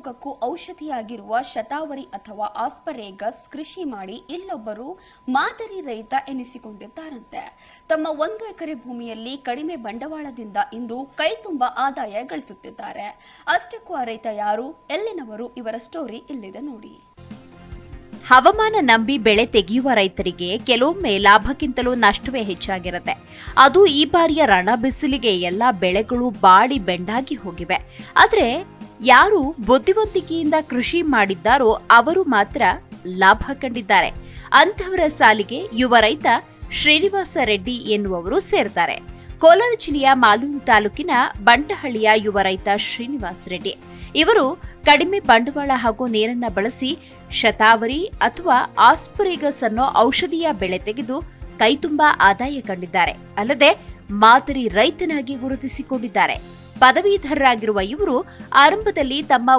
ರೋಗಕ್ಕೂ ಔಷಧಿಯಾಗಿರುವ ಶತಾವರಿ ಅಥವಾ ಆಸ್ಪರೇಗಸ್ ಕೃಷಿ ಮಾಡಿ ಇಲ್ಲೊಬ್ಬರು ಮಾದರಿ ರೈತ ಎನಿಸಿಕೊಂಡಿದ್ದಾರಂತೆ. ತಮ್ಮ 1 ಎಕರೆ ಭೂಮಿಯಲ್ಲಿ ಕಡಿಮೆ ಬಂಡವಾಳದಿಂದ ಇಂದು ಕೈತುಂಬ ಆದಾಯ ಗಳಿಸುತ್ತಿದ್ದಾರೆ. ಅಷ್ಟಕ್ಕೂ ಆ ರೈತ ಯಾರು, ಎಲ್ಲಿನವರು, ಇವರ ಸ್ಟೋರಿ ಇಲ್ಲಿದೆ ನೋಡಿ. ಹವಾಮಾನ ನಂಬಿ ಬೆಳೆ ತೆಗೆಯುವ ರೈತರಿಗೆ ಕೆಲವೊಮ್ಮೆ ಲಾಭಕ್ಕಿಂತಲೂ ನಷ್ಟವೇ ಹೆಚ್ಚಾಗಿರುತ್ತೆ. ಅದು ಈ ಬಾರಿಯ ರಣ ಬಿಸಿಲಿಗೆ ಎಲ್ಲಾ ಬೆಳೆಗಳು ಬಾಡಿ ಬೆಂಡಾಗಿ ಹೋಗಿವೆ. ಆದರೆ ಯಾರು ಬುದ್ಧಿವಂತಿಕೆಯಿಂದ ಕೃಷಿ ಮಾಡಿದ್ದಾರೋ ಅವರು ಮಾತ್ರ ಲಾಭ ಕಂಡಿದ್ದಾರೆ. ಅಂಥವರ ಸಾಲಿಗೆ ಯುವ ರೈತ ಶ್ರೀನಿವಾಸ ರೆಡ್ಡಿ ಎನ್ನುವವರು ಸೇರ್ತಾರೆ. ಕೋಲಾರ ಜಿಲ್ಲೆಯ ಮಾಲೂರು ತಾಲೂಕಿನ ಬಂಟಹಳ್ಳಿಯ ಯುವ ರೈತ ಶ್ರೀನಿವಾಸ ರೆಡ್ಡಿ ಇವರು ಕಡಿಮೆ ಬಂಡವಾಳ ಹಾಗೂ ನೀರನ್ನ ಬಳಸಿ ಶತಾವರಿ ಅಥವಾ ಆಸ್ಪರೇಗಸ್ ಅನ್ನೋ ಔಷಧೀಯ ಬೆಳೆ ತೆಗೆದು ಕೈತುಂಬಾ ಆದಾಯ ಕಂಡಿದ್ದಾರೆ. ಅಲ್ಲದೆ ಮಾದರಿ ರೈತನಾಗಿ ಗುರುತಿಸಿಕೊಂಡಿದ್ದಾರೆ. ಪದವೀಧರರಾಗಿರುವ ಇವರು ಆರಂಭದಲ್ಲಿ ತಮ್ಮ